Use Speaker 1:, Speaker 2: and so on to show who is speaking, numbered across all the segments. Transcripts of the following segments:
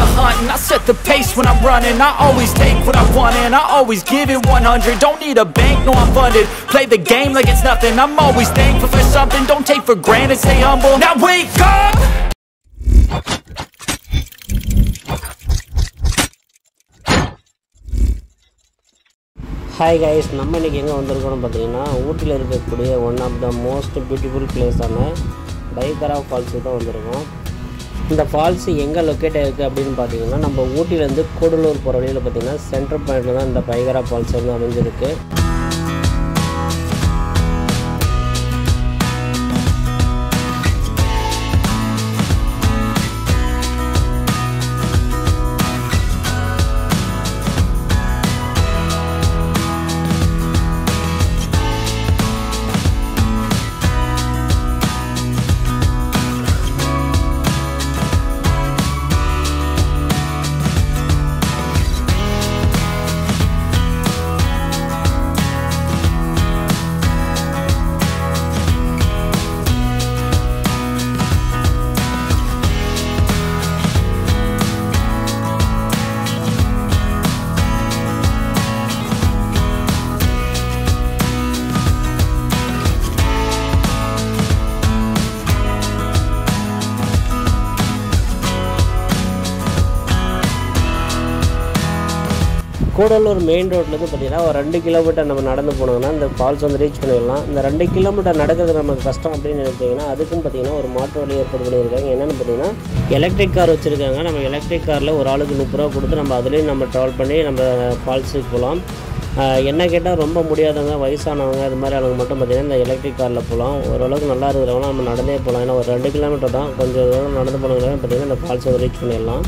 Speaker 1: the hunt and I set the pace when I'm running. I always take what I want and I always give it 100. Don't need a bank, no I'm funded. Play the game like it's nothing. I'm always thankful for something. Don't take for granted, stay humble. Now wake up!
Speaker 2: Hi guys, நம்ம இன்னைக்கு எங்க வந்திருக்கோம்னு பாத்தீங்கன்னா ஊட்டில இருக்கக்கூடிய one of the most beautiful place ஆன பைகரா falls தான் வந்திருக்கோம். இந்த ஃபால்ஸ் எங்க லொகேட் ஆயிருக்கு அப்படினு பாத்தீங்கன்னா நம்ம ஊட்டில இருந்து கூடலூர் போற வழியில பாத்தீங்கன்னா சென்டர் பாயிண்ட்ல தான் இந்த பைகரா ஃபால்ஸ் வந்து அமைஞ்சிருக்கு. கூடலூர் மெயின் ரோட்லேருந்து பார்த்தீங்கன்னா ஒரு 2 கிலோமீட்டர் நம்ம நடந்து போனோம்னா இந்த ஃபால்ஸ் வந்து ரீச் பண்ணிடலாம். இந்த 2 கிலோமீட்டர் நடக்கிறது நமக்கு கஷ்டம் அப்படின்னு நினைச்சிங்கன்னா அதுக்குன்னு பார்த்தீங்கன்னா ஒரு மாற்று வழி ஏற்பாடு பண்ணியிருக்காங்க. என்னென்னு பார்த்தீங்கன்னா எலக்ட்ரிக் கார் வச்சுருக்காங்க. நம்ம எலக்ட்ரிக் காரில் ஒரு ஆளுக்கு 30 ரூபா கொடுத்து நம்ம அதுலேயும் நம்ம ட்ராவல் பண்ணி நம்ம ஃபால்ஸுக்கு போகலாம். என்ன கேட்டால் ரொம்ப முடியாதவங்க வயசானவங்க அது மாதிரி ஆளுங்க மட்டும் பார்த்திங்கன்னா இந்த எலக்ட்ரிக் காரில் போகலாம். ஓரளவுக்கு நல்லா இருக்கிறவங்க நம்ம நடந்தே போகலாம். ஏன்னா ஒரு 2 கிலோமீட்டர் தான், கொஞ்சம் தூரம் நடந்து போனவங்க பார்த்திங்கன்னா இந்த ஃபால்ஸ் வந்து ரீச் பண்ணிடலாம்.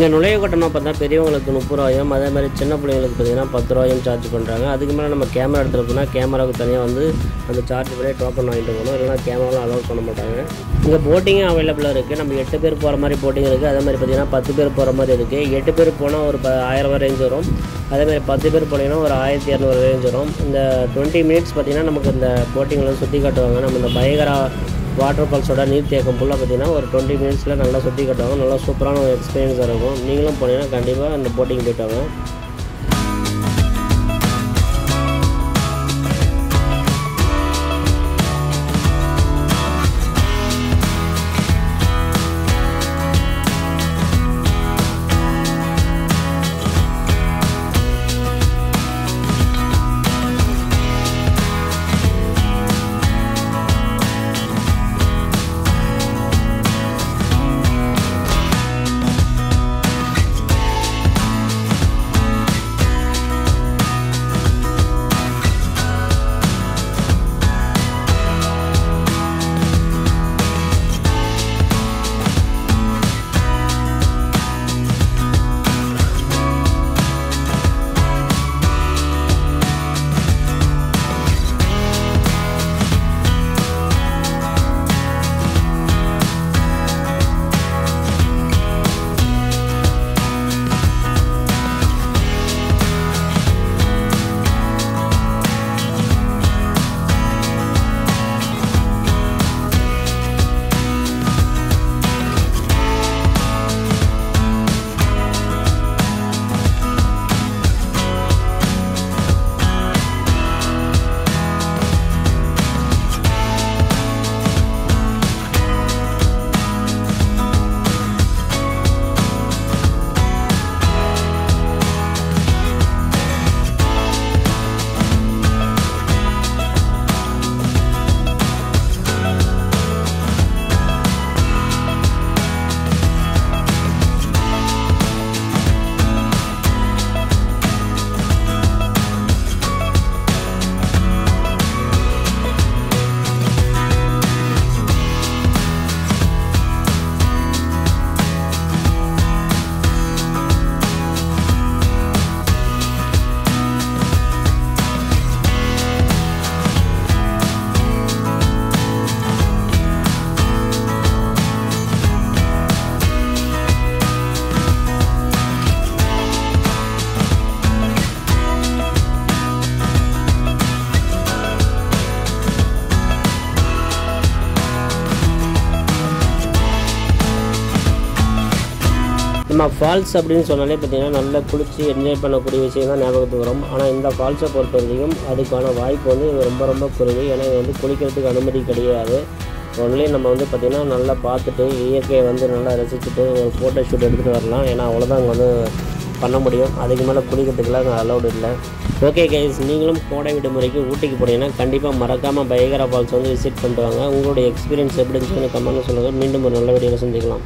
Speaker 2: இங்கே நுழைவு கட்டணம் பார்த்தா பெரியவங்களுக்கு 30 ரூபாயும், அதே மாதிரி சின்ன பிள்ளைங்களுக்கு பார்த்தீங்கன்னா 10 ரூபாயும் சார்ஜ் பண்ணுறாங்க. அதுக்கு மேலே நம்ம கேமரா எடுத்துகிட்டு போனால் கேமராவுக்கு தனியாக வந்து அந்த சார்ஜ் பண்ணி டோக்கன் வாங்கிட்டு போகணும், இல்லைனா கேமராலாம் அலோவ் பண்ண மாட்டாங்க. இங்கே போட்டிங்கும் அவைலபிளாக இருக்குது. நம்ம 8 பேர் போகிற மாதிரி போட்டிங் இருக்குது. அதே மாதிரி பார்த்திங்கன்னா 10 பேர் போகிற மாதிரி இருக்குது. 8 பேர் போனால் ஒரு 1000 ரேஞ்ச் வரும். அதேமாதிரி 10 பேர் போனீங்கன்னா ஒரு 1200 ரேஞ்ச் வரும். இந்த 20 மினிட்ஸ் பார்த்திங்கன்னா நமக்கு இந்த போட்டிங்கில் சுற்றி காட்டுவாங்க. நம்ம இந்த பயகரா வாட்டர் ஃபால்ஸோட நீர்த்தேக்கம் ஃபுல்லாக பார்த்திங்கன்னா ஒரு 20 மினிட்ஸில் நல்லா சுற்றி காட்டுவாங்க. நல்லா சூப்பரான ஒரு எக்ஸ்பீரியன்ஸாக இருக்கும். நீங்களும் போனீங்கன்னா கண்டிப்பாக இந்த போட்டிங் போய்ட்டு வாங்க. நம்ம ஃபால்ஸ் அப்படின்னு சொன்னாலே பார்த்திங்கன்னா நல்லா குளித்து என்ஜாய் பண்ணக்கூடிய விஷயம் தான் ஞாபகத்துக்கு வரும். ஆனால் இந்த ஃபால்ஸை பொறுத்த வரைக்கும் அதுக்கான வாய்ப்பு வந்து ரொம்ப ரொம்ப குறைவு. ஏன்னா இது வந்து குளிக்கிறதுக்கு அனுமதி கிடையாது. ஒன்லி நம்ம வந்து பார்த்திங்கன்னா நல்லா பார்த்துட்டு இயற்கையை வந்து நல்லா ரசிச்சுட்டு ஒரு ஃபோட்டோ ஷூட் எடுத்துகிட்டு வரலாம். ஏன்னா அவ்வளோதான் அங்கே வந்து பண்ண முடியும். அதுக்கு மேலே குளிக்கிறதுக்குலாம் அங்கே அலௌடு இல்லை. ஓகே கைஸ், நீங்களும் கோடை விடுமுறைக்கு ஊட்டிக்கு போனீங்கன்னா கண்டிப்பாக மறக்காமல் பயகரா ஃபால்ஸ் வந்து விசிட் பண்ணிட்டு வாங்க. உங்களுடைய எக்ஸ்பீரியன்ஸ் எப்படி இருந்துச்சுன்னு கமெண்ட்ல சொல்லுங்கள். மீண்டும் ஒரு நல்ல வீடியோவில் சந்திக்கலாம்.